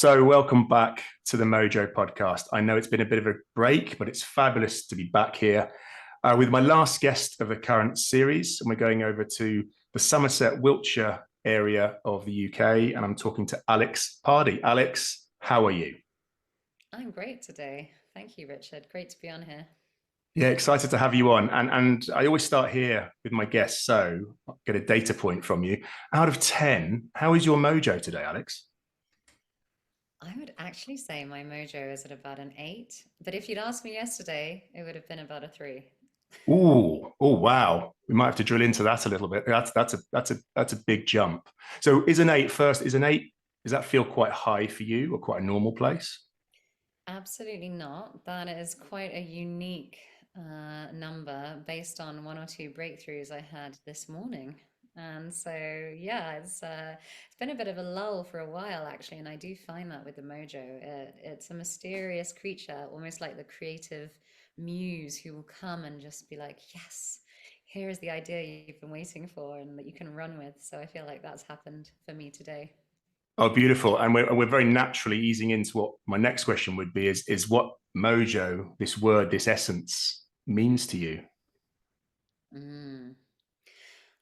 So, welcome back to the Mojo podcast. I know it's been a bit of a break, but it's fabulous to be back here with my last guest of the current series. And we're going over to the Somerset, Wiltshire area of the UK. And I'm talking to Alex Pardhy. Alex, how are you? I'm great today. Thank you, Richard. Great to be on here. Yeah, excited to have you on. And I always start here with my guests. So, I'll get a data point from you. Out of 10, how is your mojo today, Alex? I would actually say my mojo is at about an 8, but if you'd asked me yesterday, it would have been about a 3. Oh, wow. We might have to drill into that a little bit. That's a big jump. So is an eight first? Is an eight? Does that feel quite high for you or quite a normal place? Absolutely not. That is quite a unique number based on one or two breakthroughs I had this morning. And so, yeah, it's been a bit of a lull for a while actually, and I do find that with the mojo, it's a mysterious creature, almost like the creative muse who will come and just be like, "Yes, here is the idea you've been waiting for, and that you can run with." So I feel like that's happened for me today. Oh, beautiful. And we're very naturally easing into what my next question would be is what mojo, this word, this essence means to you? Mm.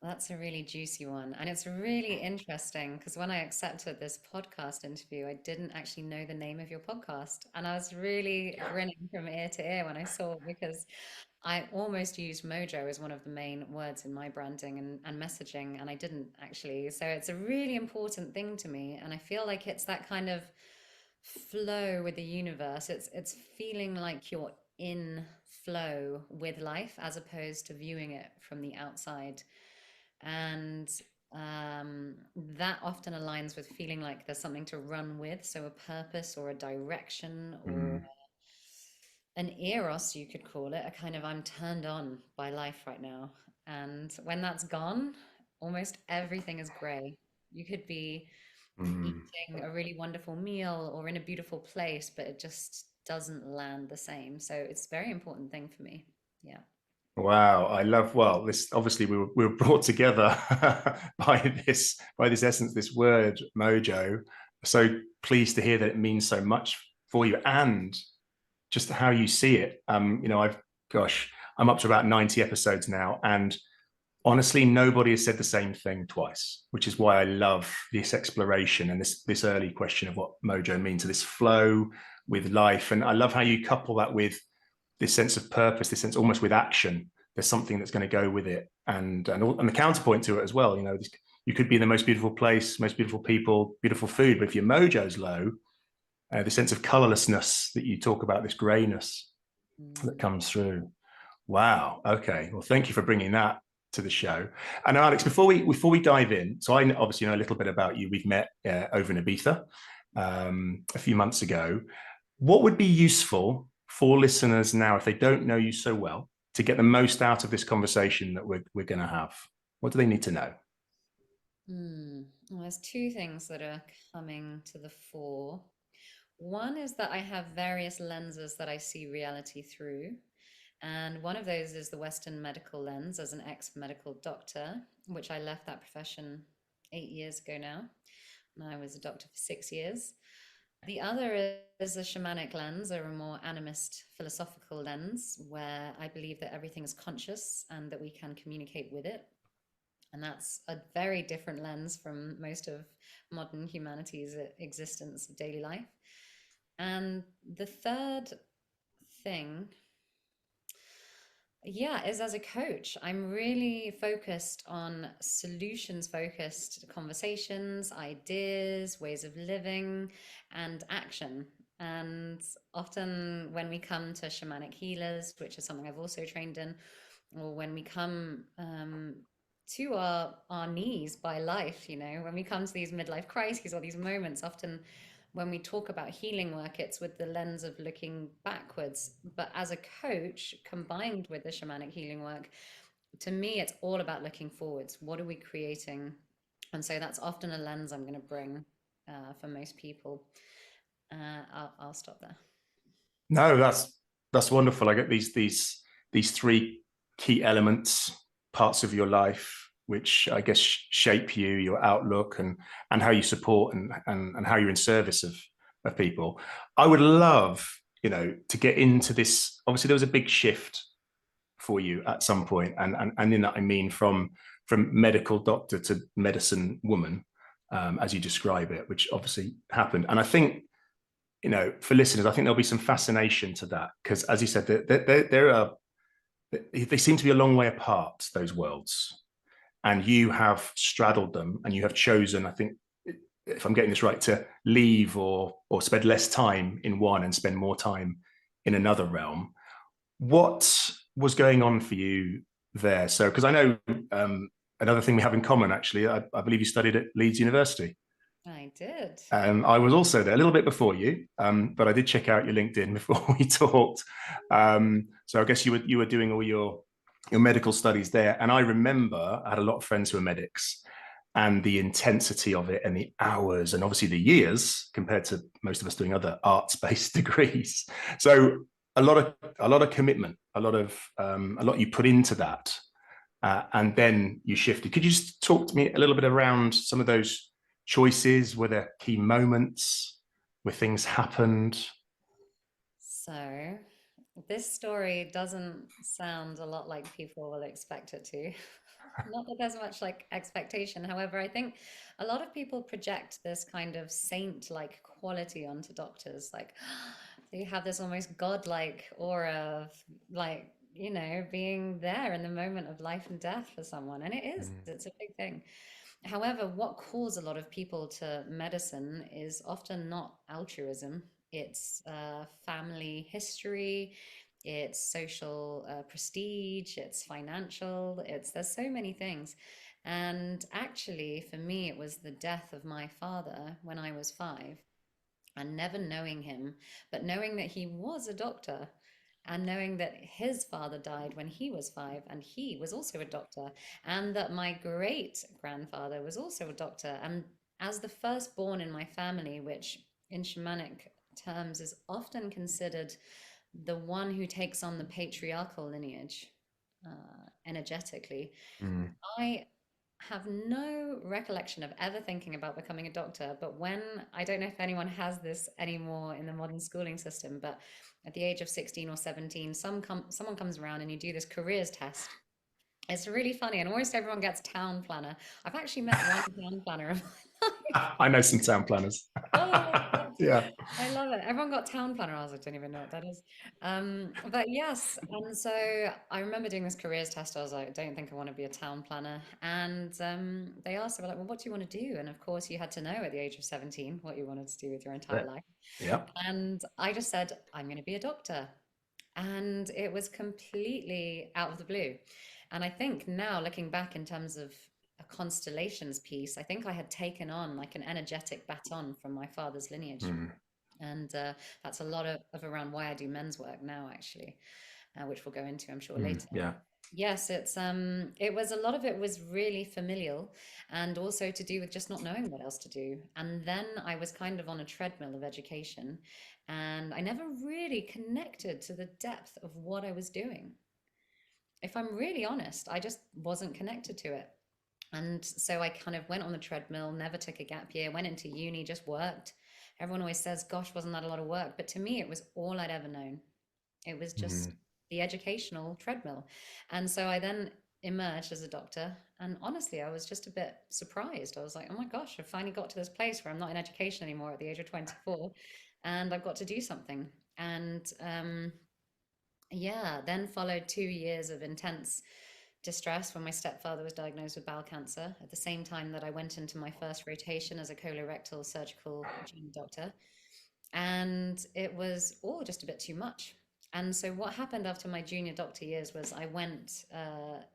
That's a really juicy one. And it's really interesting because when I accepted this podcast interview, I didn't actually know the name of your podcast. And I was really grinning from ear to ear when I saw it because I almost used Mojo as one of the main words in my branding and messaging, and I didn't actually. So it's a really important thing to me. And I feel like it's that kind of flow with the universe. It's feeling like you're in flow with life as opposed to viewing it from the outside. And that often aligns with feeling like there's something to run with, so a purpose or a direction or Mm, an eros, you could call it, a kind of I'm turned on by life right now. And when that's gone, almost everything is gray. You could be mm. eating a really wonderful meal or in a beautiful place, but it just doesn't land the same. So it's a very important thing for me. Yeah. Wow, I love. Well, this obviously we were brought together by this essence, this word mojo. So pleased to hear that it means so much for you and just how you see it. Gosh, I'm up to about 90 episodes now, and honestly, nobody has said the same thing twice, which is why I love this exploration and this early question of what mojo means, so this flow with life, and I love how you couple that with this sense of purpose, this sense almost with action. There's something that's going to go with it, and the counterpoint to it as well. You could be in the most beautiful place, most beautiful people, beautiful food, but if your mojo's low, the sense of colorlessness that you talk about, this grayness that Mm. comes through. Wow. Okay. Well, thank you for bringing that to the show. And Alex, before we dive in, so I obviously know a little bit about you. We've met over in Ibiza a few months ago. What would be useful for listeners now if they don't know you so well to get the most out of this conversation that we're going to have? What do they need to know? Well, there's two things that are coming to the fore. One is that I have various lenses that I see reality through. And one of those is the Western medical lens as an ex-medical doctor, which I left that profession 8 years ago now. And I was a doctor for 6 years. The other is a shamanic lens, or a more animist philosophical lens, where I believe that everything is conscious and that we can communicate with it. And that's a very different lens from most of modern humanity's existence of daily life. And the third thing, yeah, is as a coach, I'm really focused on solutions focused conversations, ideas, ways of living, and action. And often when we come to shamanic healers, which is something I've also trained in, or when we come to our knees by life, when we come to these midlife crises or these moments, often when we talk about healing work, it's with the lens of looking backwards. But as a coach, combined with the shamanic healing work, to me, it's all about looking forwards. What are we creating? And so that's often a lens I'm going to bring for most people. I'll stop there. No, that's wonderful. I get these three key elements, parts of your life, which I guess shape you, your outlook, and how you support and how you're in service of people. I would love, to get into this. Obviously, there was a big shift for you at some point, and in that I mean from medical doctor to medicine woman, as you describe it, which obviously happened. And I think, for listeners, I think there'll be some fascination to that because, as you said, there are they seem to be a long way apart, those worlds, and you have straddled them, and you have chosen, I think, if I'm getting this right, to leave or spend less time in one and spend more time in another realm. What was going on for you there? So, because I know, another thing we have in common, actually, I believe you studied at Leeds University. I did. I was also there a little bit before you, but I did check out your LinkedIn before we talked. So I guess you were doing all your medical studies there, and I remember I had a lot of friends who were medics, and the intensity of it, and the hours, and obviously the years compared to most of us doing other arts-based degrees. So a lot of commitment, a lot you put into that, and then you shifted. Could you just talk to me a little bit around some of those choices? Were there key moments where things happened? So, this story doesn't sound a lot like people will expect it to. Not that there's much like expectation. However, I think a lot of people project this kind of saint-like quality onto doctors. Like, they have this almost godlike aura of like, being there in the moment of life and death for someone. And it is, Mm, it's a big thing. However, what calls a lot of people to medicine is often not altruism. It's family history, it's social prestige, it's financial, there's so many things. And actually, for me, it was the death of my father when I was 5 and never knowing him, but knowing that he was a doctor and knowing that his father died when he was 5 and he was also a doctor, and that my great grandfather was also a doctor. And as the firstborn in my family, which in shamanic terms is often considered the one who takes on the patriarchal lineage energetically, mm, I have no recollection of ever thinking about becoming a doctor. But when, I don't know if anyone has this anymore in the modern schooling system, but at the age of 16 or 17, someone comes around and you do this careers test. It's really funny, and almost everyone gets town planner. I've actually met one town planner in my life. I know some town planners. Oh my gosh. Yeah. I love it. Everyone got town planner. I was like, don't even know what that is. But yes, and so I remember doing this careers test. I was like, I don't think I want to be a town planner. And they asked, they were like, well, what do you want to do? And of course, you had to know at the age of 17 what you wanted to do with your entire life. Yeah. And I just said, I'm going to be a doctor. And it was completely out of the blue. And I think now, looking back in terms of a constellations piece, I think I had taken on like an energetic baton from my father's lineage. Mm, And that's a lot of around why I do men's work now, actually, which we'll go into, I'm sure, later. yeah. Yes, it was a lot of it was really familial and also to do with just not knowing what else to do. And then I was kind of on a treadmill of education and I never really connected to the depth of what I was doing. If I'm really honest, I just wasn't connected to it. And so I kind of went on the treadmill, never took a gap year, went into uni, just worked. Everyone always says, gosh, wasn't that a lot of work? But to me, it was all I'd ever known. It was just Mm, the educational treadmill. And so I then emerged as a doctor. And honestly, I was just a bit surprised. I was like, oh my gosh, I finally got to this place where I'm not in education anymore at the age of 24 and I've got to do something. And yeah, then followed 2 years of intense distress when my stepfather was diagnosed with bowel cancer at the same time that I went into my first rotation as a colorectal surgical junior doctor. And it was all just a bit too much. And so, what happened after my junior doctor years was I went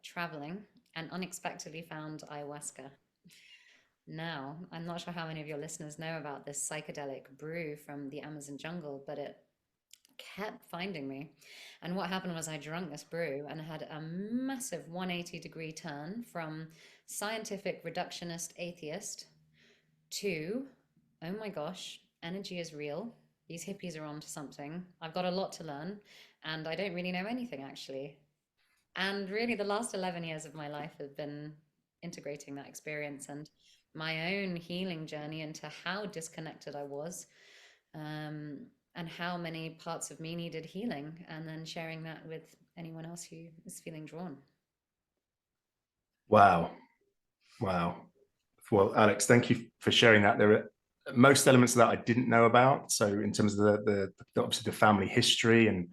traveling and unexpectedly found ayahuasca. Now, I'm not sure how many of your listeners know about this psychedelic brew from the Amazon jungle, but it kept finding me. And what happened was I drank this brew and had a massive 180-degree turn from scientific reductionist atheist to, oh my gosh, energy is real. These hippies are onto something. I've got a lot to learn and I don't really know anything actually. And really, the last 11 years of my life have been integrating that experience and my own healing journey into how disconnected I was um, and how many parts of me needed healing, and then sharing that with anyone else who is feeling drawn. Wow. Wow. Well, Alex, thank you for sharing that. There are most elements of that I didn't know about. So, in terms of the obviously the family history and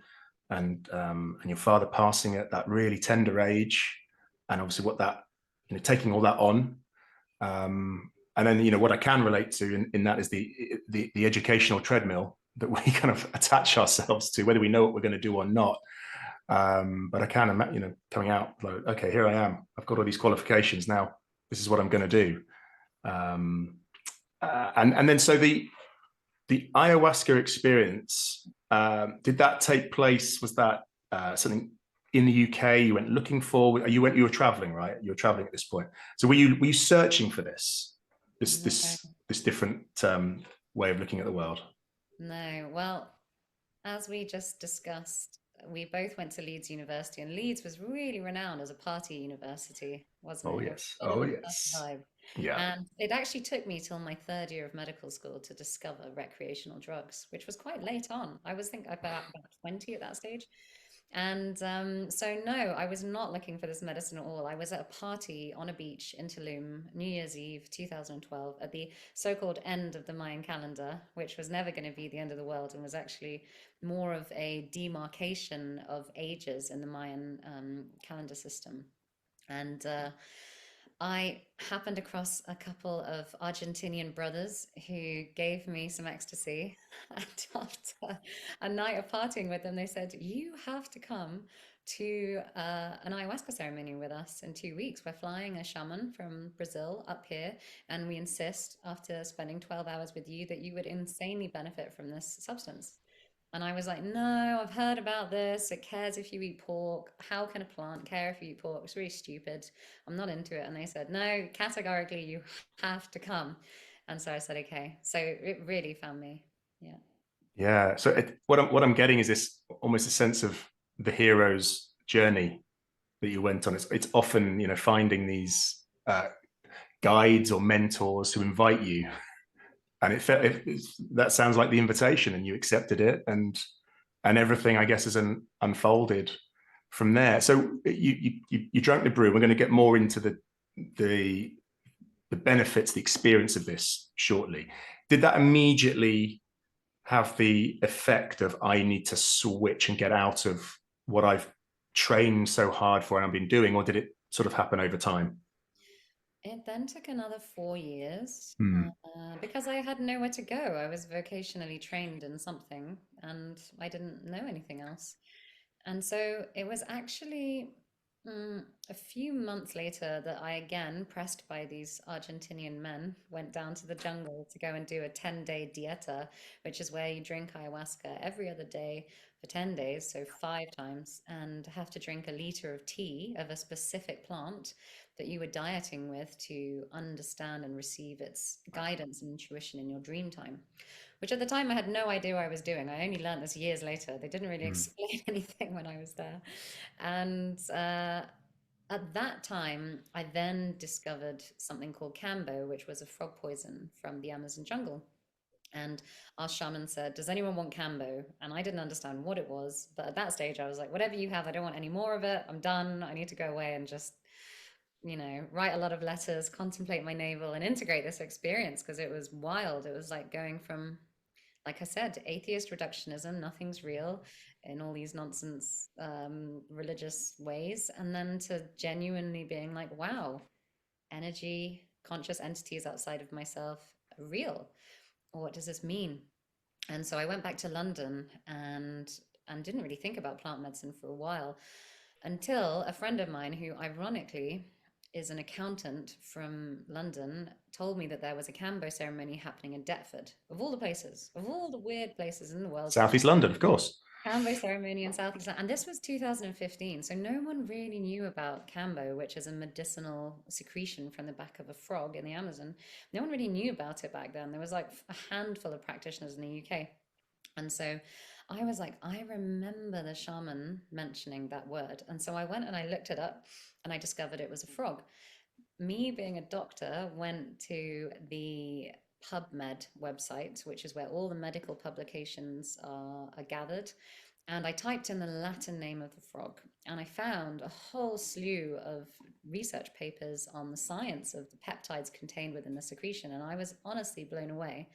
your father passing at that really tender age, and obviously what that taking all that on, and then what I can relate to in that is the educational treadmill that we kind of attach ourselves to, whether we know what we're going to do or not. But I can imagine, coming out like, okay, here I am. I've got all these qualifications now. This is what I'm going to do. Um, and then so the ayahuasca experience, did that take place? Was that something in the UK you went looking for? You were traveling, right? You were traveling at this point. So were you searching for this No, this different way of looking at the world? no. Well, as we just discussed, we both went to Leeds University, and Leeds was really renowned as a party university, wasn't Oh it? It was yes. full of Oh the party yes. vibe. Yeah. And it actually took me till my third year of medical school to discover recreational drugs, which was quite late on. I was think about 20 at that stage. And so, no, I was not looking for this medicine at all. I was at a party on a beach in Tulum, New Year's Eve 2012, at the so called end of the Mayan calendar, which was never going to be the end of the world and was actually more of a demarcation of ages in the Mayan calendar system. And I happened across a couple of Argentinian brothers who gave me some ecstasy. And after a night of partying with them, they said, "You have to come to an ayahuasca ceremony with us in 2 weeks. We're flying a shaman from Brazil up here, and we insist, after spending 12 hours with you, that you would insanely benefit from this substance." And I was like, no, I've heard about this. It cares if you eat pork. How can a plant care if you eat pork? It's really stupid. I'm not into it. And they said, no, categorically, you have to come. And so I said, okay. So it really found me. Yeah. Yeah. So what I'm getting is this almost a sense of the hero's journey that you went on. It's often finding these guides or mentors who invite you, and that sounds like the invitation, and you accepted it, and everything I guess is unfolded from there. So you drank the brew. We're going to get more into the the benefits, the experience of this shortly. Did that immediately have the effect of I need to switch and get out of what I've trained so hard for and I've been doing, or did it sort of happen over time? It then took another 4 years Hmm. because I had nowhere to go. I was vocationally trained in something and I didn't know anything else. And so it was actually a few months later that I again, pressed by these Argentinian men, went down to the jungle to go and do a 10-day dieta, which is where you drink ayahuasca every other day for 10 days, so 5 times, and have to drink a liter of tea of a specific plant that you were dieting with to understand and receive its guidance and intuition in your dream time, which at the time I had no idea what I was doing. I only learned this years later. They didn't really Hmm. explain anything when I was there. And at that time, I then discovered something called Cambo, which was a frog poison from the Amazon jungle. And our shaman said, "Does anyone want Cambo?" And I didn't understand what it was. But at that stage, I was like, "Whatever you have, I don't want any more of it. I'm done. I need to go away and just write a lot of letters, contemplate my navel, and integrate this experience because it was wild. It was like going from, like I said, atheist reductionism, nothing's real in all these nonsense religious ways, and then to genuinely being like, wow, energy, conscious entities outside of myself are real. What does this mean? And so I went back to London and didn't really think about plant medicine for a while until a friend of mine, who ironically is an accountant from London, told me that there was a Cambo ceremony happening in Deptford, of all the places, of all the weird places in the world. Southeast London, of course. Cambo ceremony in Southeast London. And this was 2015. So no one really knew about Cambo, which is a medicinal secretion from the back of a frog in the Amazon. No one really knew about it back then. There was like a handful of practitioners in the UK. And so I was like, I remember the shaman mentioning that word. And so I went and I looked it up and I discovered it was a frog. Me being a doctor went to the PubMed website, which is where all the medical publications are gathered. And I typed in the Latin name of the frog, and I found a whole slew of research papers on the science of the peptides contained within the secretion. And I was honestly blown away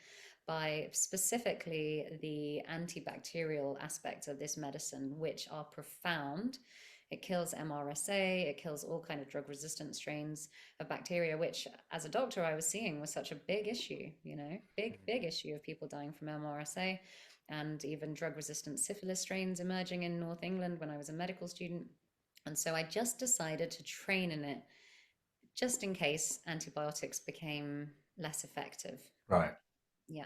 by specifically the antibacterial aspects of this medicine, which are profound. It kills MRSA, it kills all kind of drug resistant strains of bacteria, which as a doctor I was seeing was such a big issue, big issue of people dying from MRSA and even drug resistant syphilis strains emerging in North England when I was a medical student. And so I just decided to train in it just in case antibiotics became less effective. Right. Yeah.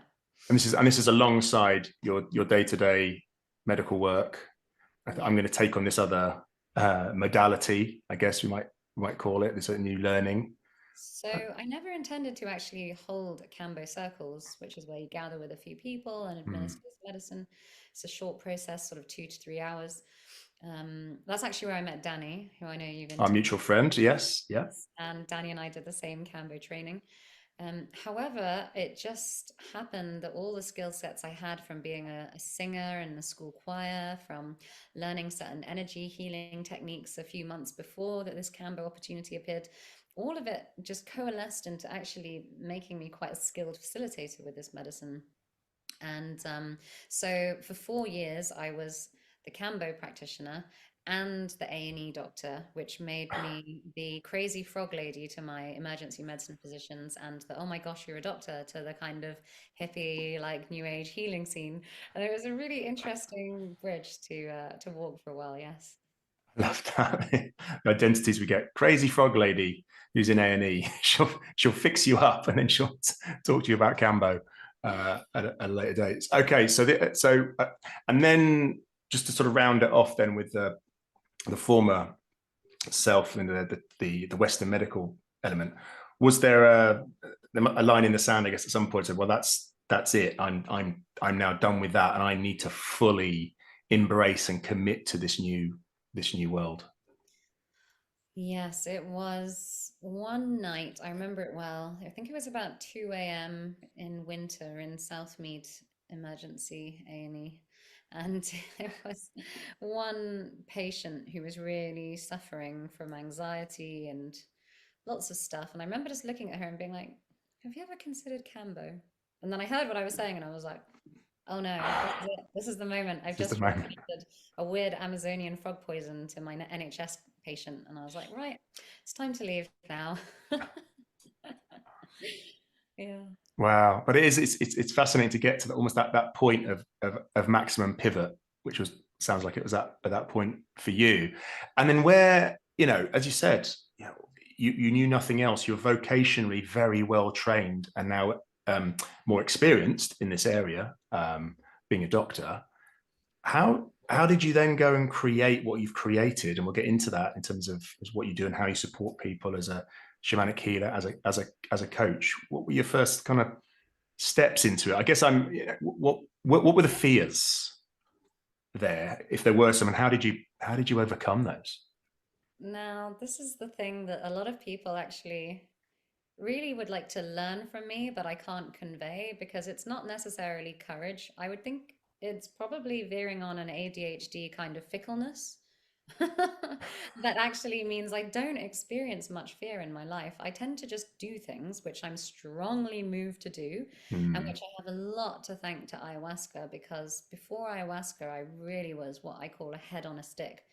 And this is alongside your day-to-day medical work. Yeah. I'm going to take on this other modality, I guess we might call it, this new learning. So I never intended to actually hold Cambo circles, which is where you gather with a few people and administer this medicine. It's a short process, sort of 2 to 3 hours. That's actually where I met Danny, who I know you've Our interviewed. mutual friend, yes, yeah. Yes. And Danny and I did the same Cambo training. However, it just happened that all the skill sets I had from being a singer in the school choir, from learning certain energy healing techniques a few months before that this Cambo opportunity appeared, all of it just coalesced into actually making me quite a skilled facilitator with this medicine. And so for 4 years, I was the Cambo practitioner and the A&E doctor, which made me the crazy frog lady to my emergency medicine physicians and the, oh my gosh, you're a doctor, to the kind of hippie, like new age healing scene. And it was a really interesting bridge to walk for a while, yes. I love that. The identities we get. Crazy frog lady who's in A&E. She'll fix you up and then she'll talk to you about Cambo at a later date. Okay, and then just to sort of round it off then with the former self and the Western medical element, was there a line in the sand, I guess, at some point said, well, that's it. I'm now done with that, and I need to fully embrace and commit to this new world. Yes, it was one night. I remember it well. I think it was about 2 a.m. in winter in Southmead Emergency A&E. And there was one patient who was really suffering from anxiety and lots of stuff. And I remember just looking at her and being like, have you ever considered Cambo? And then I heard what I was saying and I was like, oh no, this is it. This is the moment. I've This is the just moment. recommended a weird Amazonian frog poison to my NHS patient. And I was like, right, it's time to leave now. Yeah. Wow, but it's fascinating to get to almost that point of maximum pivot, which was sounds like it was at that point for you, and then where as you said, you knew nothing else. You're vocationally very well trained and now more experienced in this area, being a doctor. How did you then go and create what you've created? And we'll get into that in terms of what you do and how you support people as a shamanic healer, as a coach. What were your first kind of steps into it? I guess what were the fears there, if there were some, and how did you overcome those? Now, this is the thing that a lot of people actually really would like to learn from me, but I can't convey because it's not necessarily courage. I would think it's probably veering on an ADHD kind of fickleness. That actually means I don't experience much fear in my life. I tend to just do things which I'm strongly moved to do, and Hmm. which I have a lot to thank to ayahuasca because before ayahuasca, I really was what I call a head on a stick.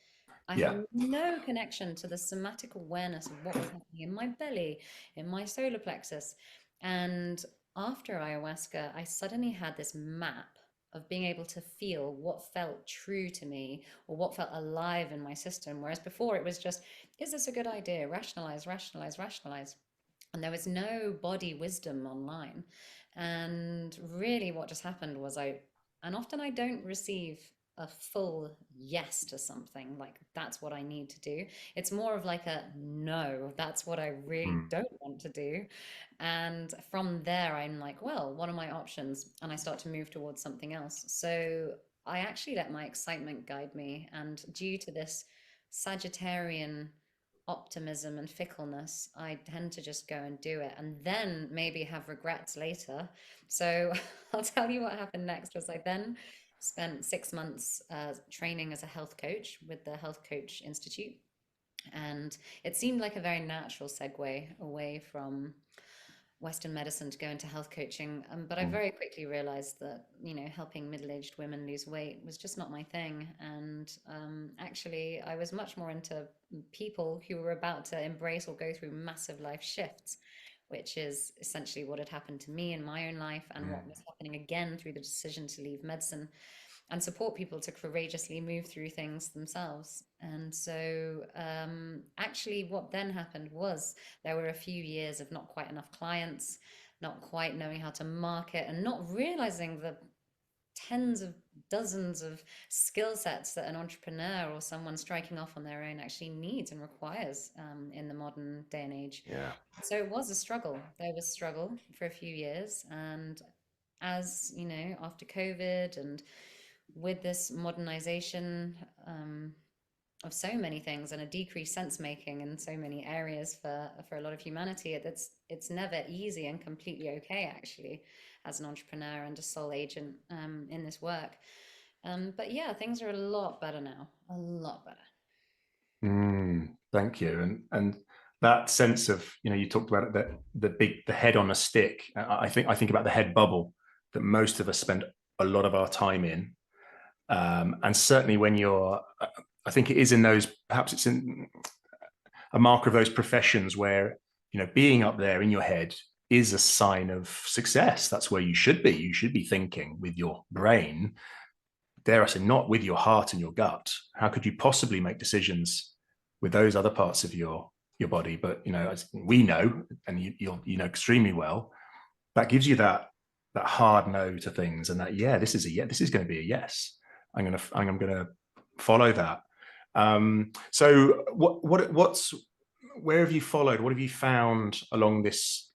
I Yeah. had no connection to the somatic awareness of what was happening in my belly, in my solar plexus. And after ayahuasca, I suddenly had this map of being able to feel what felt true to me or what felt alive in my system. Whereas before it was just, is this a good idea? Rationalize, rationalize, rationalize. And there was no body wisdom online. And really, what just happened was and often I don't receive a full yes to something like that's what I need to do. It's more of like a no, that's what I really Hmm. don't want to do. And from there, I'm like, well, what are my options? And I start to move towards something else. So I actually let my excitement guide me. And due to this Sagittarian optimism and fickleness, I tend to just go and do it and then maybe have regrets later. So I'll tell you what happened next was I then spent 6 months training as a health coach with the Health Coach Institute. And it seemed like a very natural segue away from Western medicine to go into health coaching. But I Mm. very quickly realized that, helping middle-aged women lose weight was just not my thing. And actually, I was much more into people who were about to embrace or go through massive life shifts, which is essentially what had happened to me in my own life and what was happening again through the decision to leave medicine and support people to courageously move through things themselves. And so, actually, what then happened was there were a few years of not quite enough clients, not quite knowing how to market, and not realizing the tens of dozens of skill sets that an entrepreneur or someone striking off on their own actually needs and requires in the modern day and age. Yeah. So it was a struggle. There was struggle for a few years. And as you know, after COVID and with this modernization of so many things and a decreased sense making in so many areas for a lot of humanity, it's never easy and completely okay actually as an entrepreneur and a sole agent in this work. But yeah, things are a lot better now, a lot better. Thank you. And that sense of, you talked about it, the head on a stick. I think about the head bubble that most of us spend a lot of our time in. And certainly when I think it is in those, perhaps it's in a marker of those professions where, being up there in your head is a sign of success. That's where you should be. You should be thinking with your brain, dare I say, not with your heart and your gut. How could you possibly make decisions with those other parts of your body? But as we know, and you know extremely well, that gives you that hard no to things, and that this is going to be a yes. I'm gonna follow that. So what's where have you followed? What have you found along this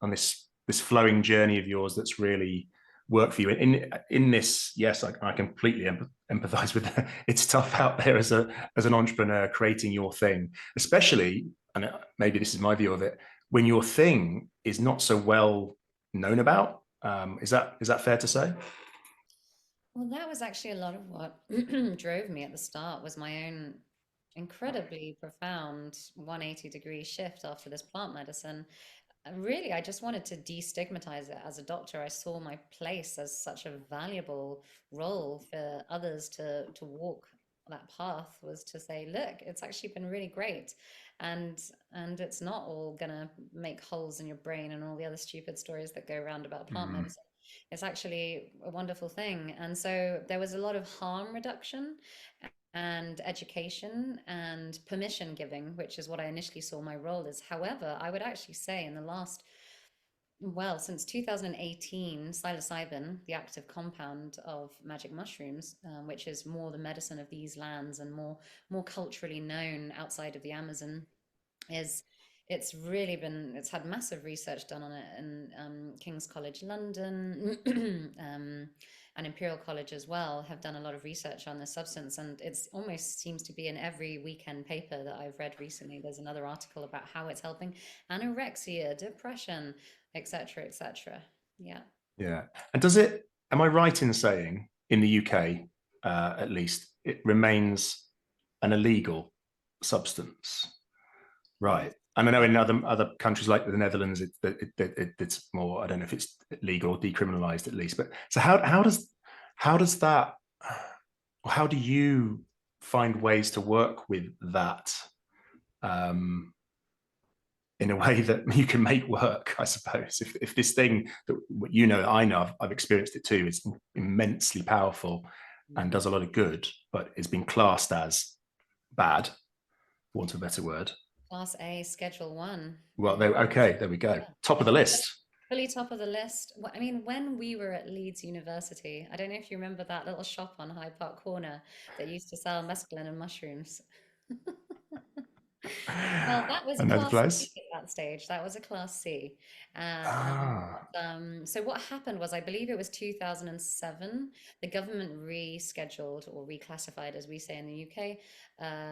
flowing journey of yours that's really worked for you in this? Yes, I completely empathize with that. It's tough out there as an entrepreneur creating your thing, especially, and maybe this is my view of it, when your thing is not so well known about. Is that fair to say? Well, that was actually a lot of what drove me at the start was my own incredibly profound 180-degree shift after this plant medicine. And really, I just wanted to destigmatize it as a doctor. I saw my place as such a valuable role for others to walk that path was to say, look, it's actually been really great. And it's not all gonna make holes in your brain and all the other stupid stories that go around about plant Mm, medicine. It's actually a wonderful thing. And so there was a lot of harm reduction and education and permission giving, which is what I initially saw my role as. However, I would actually say in the last, well, since 2018, psilocybin, the active compound of magic mushrooms, which is more the medicine of these lands and more culturally known outside of the Amazon, is it's had massive research done on it in King's College London and Imperial College as well have done a lot of research on this substance, and it's almost seems to be in every weekend paper that I've read recently. There's another article about how it's helping anorexia, depression, etc., etc. Yeah. yeah. And am I right in saying in the UK, at least, it remains an illegal substance? Yes. Right. And I know in other countries like the Netherlands, it's more. I don't know if it's legal or decriminalized at least. But so how does that? How do you find ways to work with that um, in a way that you can make work? I suppose if this thing that I know I've experienced it too. It's immensely powerful and Mhm. does a lot of good, but it's been classed as bad, for want of a better word. Class A, Schedule 1. Well, okay, there we go. Yeah. Top of the list. Fully top of the list. I mean, when we were at Leeds University, I don't know if you remember that little shop on Hyde Park Corner that used to sell mescaline and mushrooms. Well, that was a Another class C place. at that stage. That was a class C. And Ah. So what happened was, I believe it was 2007, the government rescheduled or reclassified, as we say in the UK,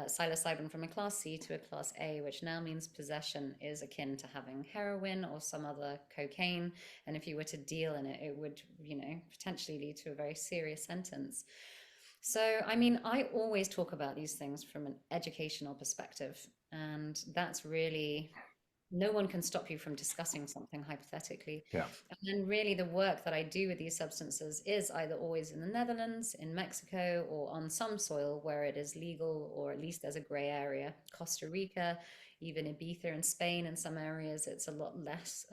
psilocybin from a class C to a class A, which now means possession is akin to having heroin or some other cocaine. And if you were to deal in it, it would, potentially lead to a very serious sentence. So, I mean, I always talk about these things from an educational perspective, and that's really, no one can stop you from discussing something hypothetically. Yeah. And then, really, the work that I do with these substances is either always in the Netherlands, in Mexico, or on some soil where it is legal, or at least there's a gray area. Costa Rica, even Ibiza in Spain, in some areas, it's a lot less.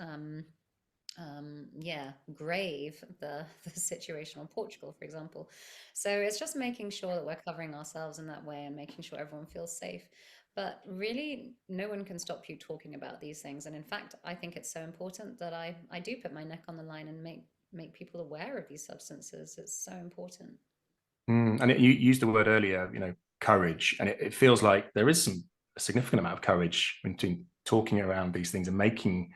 Yeah, grave, the situation on Portugal, for example. So it's just making sure that we're covering ourselves in that way and making sure everyone feels safe. But really, no one can stop you talking about these things. And in fact, I think it's so important that I do put my neck on the line and make people aware of these substances. It's so important. And you used the word earlier, courage, and it feels like there is a significant amount of courage between talking around these things and making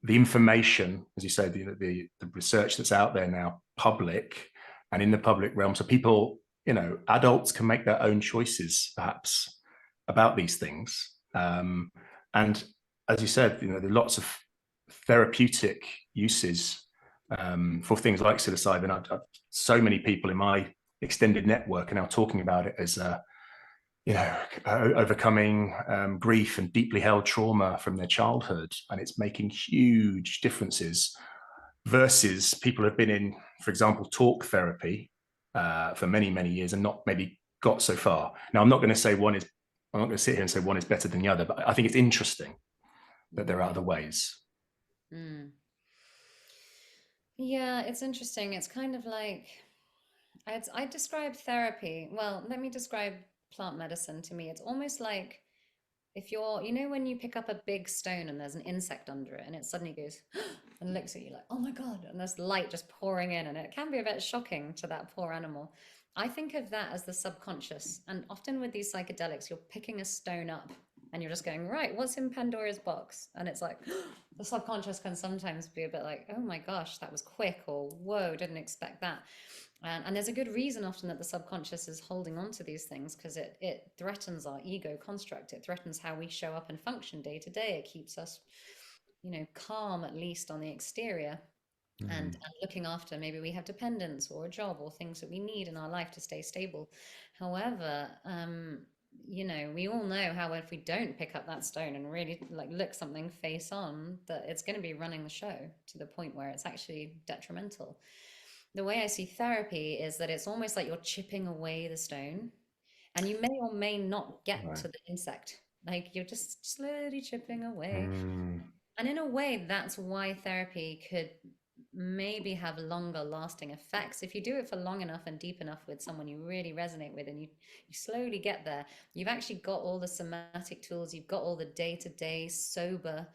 the information, as you say, the research that's out there now public and in the public realm, so people, adults can make their own choices, perhaps, about these things. And as you said, there are lots of therapeutic uses for things like psilocybin. So many people in my extended network are now talking about it as overcoming grief and deeply held trauma from their childhood, and it's making huge differences versus people who have been in, for example, talk therapy for many, many years and not maybe got so far. Now, I'm not going to sit here and say one is better than the other, but I think it's interesting that there are Mm, other ways. mm. Yeah, it's interesting. It's kind of like, I describe therapy. Well, let me describe plant medicine to me. It's almost like, if you're, when you pick up a big stone and there's an insect under it and it suddenly goes and looks at you like, oh my God, and there's light just pouring in, and it can be a bit shocking to that poor animal. I think of that as the subconscious. And often with these psychedelics, you're picking a stone up and you're just going, right, what's in Pandora's box? And it's like, the subconscious can sometimes be a bit like, oh my gosh, that was quick, or whoa, didn't expect that. And there's a good reason often that the subconscious is holding on to these things, because it threatens our ego construct. It threatens how we show up and function day to day. It keeps us, calm, at least on the exterior, and looking after, maybe we have dependents or a job or things that we need in our life to stay stable. However, we all know how, if we don't pick up that stone and really like look something face on, that it's going to be running the show to the point where it's actually detrimental. The way I see therapy is that it's almost like you're chipping away the stone, and you may or may not get Right. to the insect. Like, you're just slowly chipping away. Mm, And in a way, that's why therapy could maybe have longer lasting effects. If you do it for long enough and deep enough with someone you really resonate with, and you slowly get there, you've actually got all the somatic tools, you've got all the day-to-day sober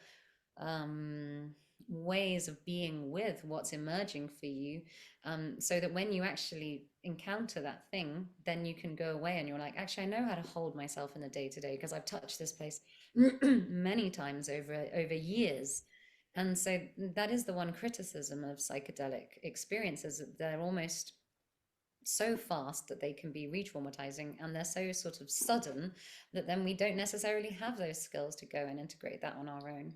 um, ways of being with what's emerging for you, so that when you actually encounter that thing, then you can go away and you're like, actually, I know how to hold myself in the day to day because I've touched this place many times over years. And so that is the one criticism of psychedelic experiences, that they're almost so fast that they can be re-traumatizing, and they're so sort of sudden that then we don't necessarily have those skills to go and integrate that on our own.